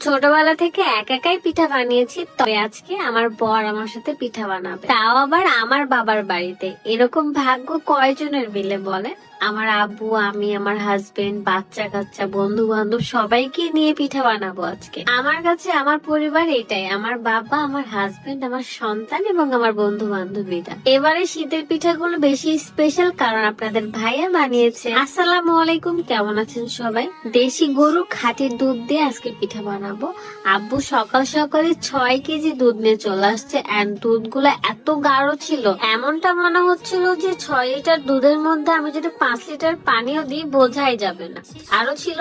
ছোটবেলা থেকে একাই পিঠা বানিয়েছি, তবে আজকে আমার বর আমার সাথে পিঠা বানাবে, তাও আবার আমার বাবার বাড়িতে। এরকম ভাগ্য কয়জনের মিলে বলে? আমার আব্বু, আমি, আমার হাজবেন্ড, বাচ্চা কাচ্চা, বন্ধু বান্ধব সবাইকে নিয়ে পিঠা বানাবো আজকে। আমার কাছে আমার পরিবার এটাই, আমার বাবা, আমার হাজবেন্ড, আমার সন্তান এবং আমার বন্ধু বান্ধবীরা। এবারে শীতের পিঠাগুলো বেশি স্পেশাল কারণ আপনাদের ভাইয়া বানিয়েছে। আসসালামু আলাইকুম, কেমন আছেন সবাই? দেশি গরু খাঁটি দুধ দিয়ে আজকে পিঠা বানাবো। আব্বু সকাল সকালে 6 কেজি দুধ নিয়ে চলে আসছে, এন্ড দুধগুলো এত গাঢ় ছিল, এমনটা মনে হচ্ছিল যে 6 লিটার দুধের মধ্যে আমি যদি 5 লিটার পানিও দিই বোঝাই যাবে না। আরো ছিল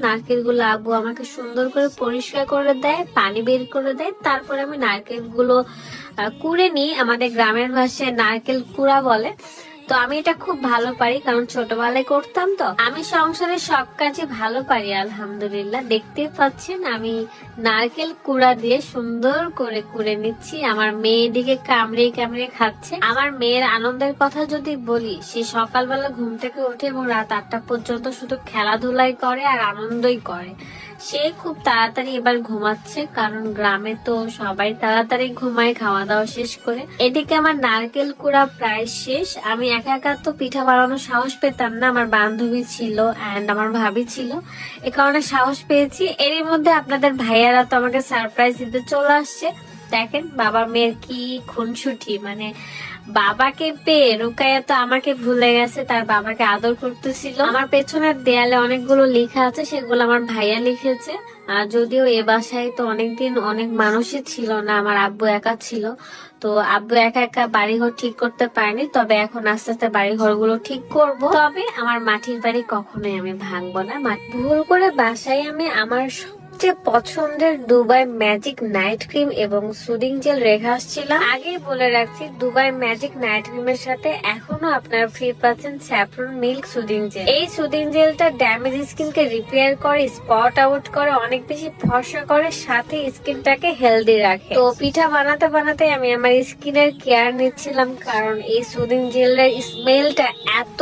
নারকেল গুলো আব্বু আমাকে সুন্দর করে পরিষ্কার করে দেয়, পানি বের করে দেয়, তারপরে আমি নারকেল গুলো কুড়ে নিই। আমাদের গ্রামের ভাষায় নারকেল কুড়া বলে। তো আমি এটা খুব ভালো পারি কারণ ছোটবেলায় করতাম। তো আমি সংসারের সব কাজে ভালো পারি আলহামদুলিল্লাহ। দেখতে পাচ্ছেন আমি নারকেল কুড়া দিয়ে সুন্দর করে কুড়ে নিচ্ছি। আমার মেয়ে দিকে কামড়ে কামড়ে খাচ্ছে। আমার মেয়ের আনন্দের কথা যদি বলি, সে সকালবেলা ঘুম থেকে উঠে এবং রাত 8টা পর্যন্ত শুধু খেলাধুলাই করে আর আনন্দই করে। সে খুব তাড়াতাড়ি এবার ঘুমাচ্ছে কারণ গ্রামে তো সবাই তাড়াতাড়ি ঘুমায় খাওয়া দাওয়া শেষ করে। এদিকে আমার নারকেল কুড়া প্রায় শেষ। আমি একা তো পিঠা বানানোর সাহস পেতাম না, আমার বান্ধবী ছিল এন্ড আমার ভাবি ছিল, এ কারণে সাহস পেয়েছি। এরই মধ্যে আপনাদের ভাইয়ারা তো আমাকে সারপ্রাইজ দিতে চলে আসছে। দেখেন বাবা মেয়ের কি খুনসুটি, মানে বাবাকে পেয়ে রুকাইয়া তো আমাকে ভুলে গেছে, তার বাবাকে আদর করতেছিল। আমার পেছনের দেয়ালে অনেকগুলো লেখা আছে, সেগুলো আমার ভাইয়া লিখেছে। আর যদিও এ বাসায় তো অনেকদিন অনেক মানুষই ছিল না, আমার আব্বু একা ছিল। তো আব্বু একা বাড়িঘর ঠিক করতে পারেনি, তবে এখন আস্তে আস্তে বাড়িঘর গুলো ঠিক করব। তবে আমার মাটির বাড়ি কখনোই আমি ভাঙবো না। ভুল করে বাসায় আমি আমার সবচেয়ে পছন্দের দুবাই ম্যাজিক নাইট ক্রিম এবং সুদিং জেল রেখে আসছিলাম। আগেই বলে রাখছি, দুবাই ম্যাজিক নাইট ক্রিমের সাথে এখনো আপনারা ফ্রি পাচ্ছেন স্যাফরন মিল্ক সুদিং জেল। এই সুদিং জেলটা ড্যামেজ স্কিনকে রিপেয়ার করে, স্পট আউট করে, অনেক বেশি ফর্সা করে, সাথে স্কিনটাকে হেলদি রাখে। তো পিঠা বানাতে বানাতে আমি আমার স্কিনের কেয়ার নিচ্ছিলাম কারণ এই সুদিং জেলের স্মেলটা এত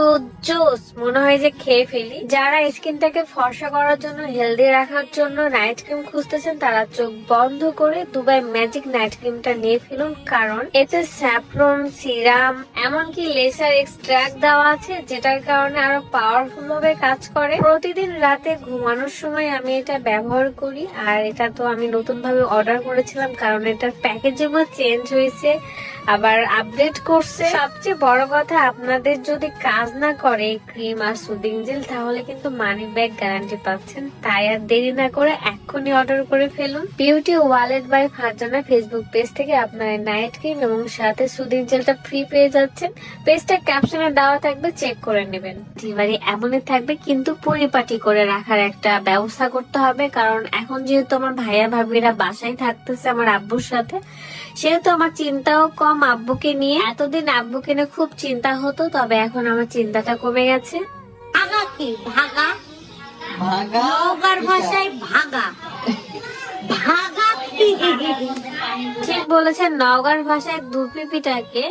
জোস, মনে হয় যে খেয়ে ফেলি। যারা স্কিনটাকে ফর্সা করার জন্য, হেলদি রাখার জন্য নাইট ক্রিম খুঁজতেছেন, তারা চোখ বন্ধ করে দুবাই ম্যাজিক নাইট ক্রিমটা নিয়ে ফেলুন কারণ এতে স্যাফরন, সিরাম, এমনকি লেসার এক্সট্রাক্ট দেওয়া আছে, যেটার কারণে আরো পাওয়ারফুল ভাবে কাজ করে। প্রতিদিন রাতে ঘুমানোর সময় আমি এটা ব্যবহার করি। আর এটা তো আমি নতুন ভাবে অর্ডার করেছিলাম কারণ এটার প্যাকেজিং চেঞ্জ হয়েছে, আবার আপডেট করছে। সবচেয়ে বড় কথা, আপনাদের যদি কাজ না করে ক্রিম আর সুদিং জেল, তাহলে কিন্তু মানি ব্যাক গ্যারান্টি পাচ্ছেন। তাই আর দেরি না করে এক্ষুনি অর্ডার করে ফেলুন। Beauty wallet by Farzana Facebook page থেকে আপনার নাইট ক্রিম এবং সাথে সুদিং জেলটা ফ্রি পেয়ে যাচ্ছেন। পেজটা ক্যাপশনে দেওয়া থাকবে, চেক করে নেবেন। এবারে এমনই থাকবে, কিন্তু পরিপাটি করে রাখার একটা ব্যবস্থা করতে হবে কারণ এখন যেহেতু আমার ভাইয়া ভাবিরা বাসায় থাকতেছে আমার আব্বুর সাথে, সেহেতু আমার চিন্তাও কম আব্বুকে নিয়ে। এতদিন আব্বুকে নিয়ে খুব চিন্তা হতো, তবে এখন আমার চিন্তাটা কমে গেছে। ভাগা কি ভাগা? ভাগা নওগাঁর ভাষায় ভাগা। ভাগা কি? ঠিক বলেছেন, নওগাঁর ভাষায় দুপি পিঠাকে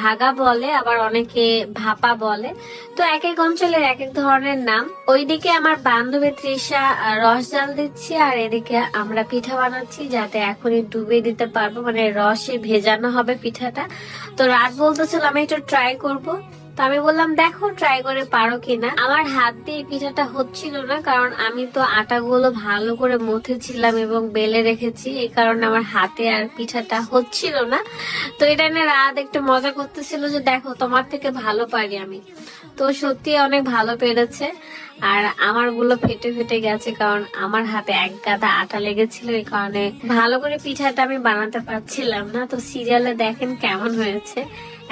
ভাগা বলে, আবার অনেকে ভাপা বলে। তো এক এক অঞ্চলের এক এক ধরনের নাম। ওইদিকে আমার বান্ধবী তৃষা রস জাল দিচ্ছে, আর এদিকে আমরা পিঠা বানাচ্ছি যাতে এখনই ডুবিয়ে দিতে পারবো, মানে রসে ভেজানো হবে পিঠাটা। তো রাত বলতেছিল আমি একটু ট্রাই করব। তো আমি বললাম দেখো ট্রাই করে পারো কিনা। আমার হাত দিয়ে পিঠাটা হচ্ছিল না কারণ আমি তো আটাগুলো ভালো করে মথেছিলাম এবং বেলে রেখেছি, এই কারণে আমার হাতে আর পিঠাটা হচ্ছিল না। তো এটা নিয়ে রাত একটু মজা করতেছিল যে দেখো তোমার থেকে ভালো পারি আমি। তো সত্যি অনেক ভালো পেরেছে। আর আমার গুলো ফেটে ফেটে গেছে কারণ আমার হাতে এক গাদা আটা লেগেছিল, এই কারণে ভালো করে পিঠাটা আমি বানাতে পারছিলাম না। তো সিরিয়ালে দেখেন কেমন হয়েছে,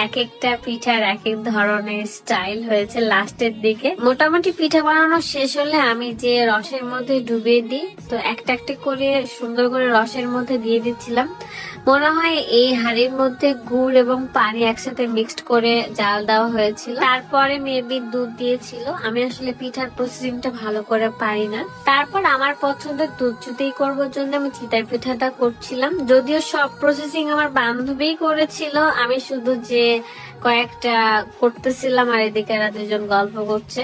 এক একটা পিঠার এক এক ধরনের স্টাইল হয়েছে লাস্টের দিকে। মোটামুটি পিঠা বানানো শেষ হলে আমি যে রসের মধ্যে ডুবিয়ে দিই, তো একটা একটা করে সুন্দর করে রসের মধ্যে দিয়ে দিচ্ছিলাম। মনে হয় এই হাঁড়ির মধ্যে গুড় এবং পানি একসাথে মিক্সড করে জাল দেওয়া হয়েছিল, তারপরে মেবি দুধ দিয়েছিল। আমি আসলে পিঠার প্রসেসিংটা ভালো করে পারি না। তারপর আমার পছন্দের দুধ চুতেই করবার জন্য আমি চিতার পিঠাটা করছিলাম। যদিও সব প্রসেসিং আমার বান্ধবী করেছিল, আমি শুধু যে যে কয়েকটা করতেছিলাম আর এদিকে এরা দুজন গল্প করছে।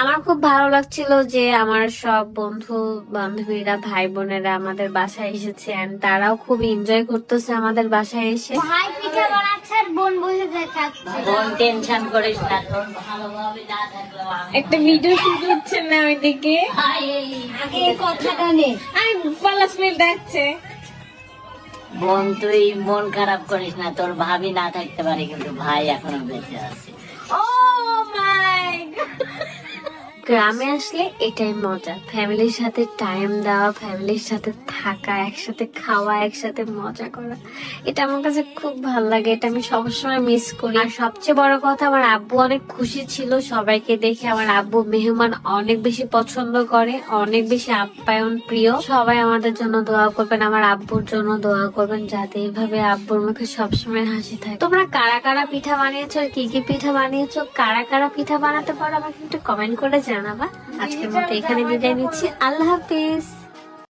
আমার খুব ভালো লাগছিল যে আমার সব বন্ধু বান্ধবীরা ভাই বোনেরা আমাদের বাসায় এসেছে and তারাও খুব এনজয় করতেছে আমাদের বাসায় এসে। ভাই পিঠা বানাচ্ছে আর বোন বসে দেখাচ্ছে। বোন টেনশন করিস না, তোর ভালোভাবে না থাকলেও আমি একটা ভিডিও শুট হচ্ছে না ওইদিকে, আগে এই কথাটা নে। আমি পলাশ মিল ডাকছে। বোন তুই মন খারাপ করিস না, তোর ভাবি না থাকতে পারে কিন্তু ভাই এখনো বেঁচে আছে। ও মাই গ্রামে আসলে এটাই মজা, ফ্যামিলির সাথে টাইম দেওয়া, ফ্যামিলির সাথে থাকা, একসাথে খাওয়া, একসাথে মজা করা, এটা আমার কাছে খুব ভালো লাগে। এটা আমি সবসময় মিস করি। আর সবচেয়ে বড় কথা, আমার আব্বু অনেক খুশি ছিল সবাইকে দেখে। আমার আব্বু মেহমান অনেক বেশি পছন্দ করে, অনেক বেশি আপ্যায়ন প্রিয়। সবাই আমাদের জন্য দোয়া করবেন, আমার আব্বুর জন্য দোয়া করবেন, যাতে এইভাবে আব্বুর মুখে সবসময় হাসি থাকে। তোমরা কারা কারা পিঠা বানিয়েছো, কি কি পিঠা বানিয়েছো, কারা কারা পিঠা বানাতে পারো আমাকে একটু কমেন্ট করে জানাবা। আজকের মতো এখানে বিদায় নিচ্ছি, আল্লাহ হাফিজ।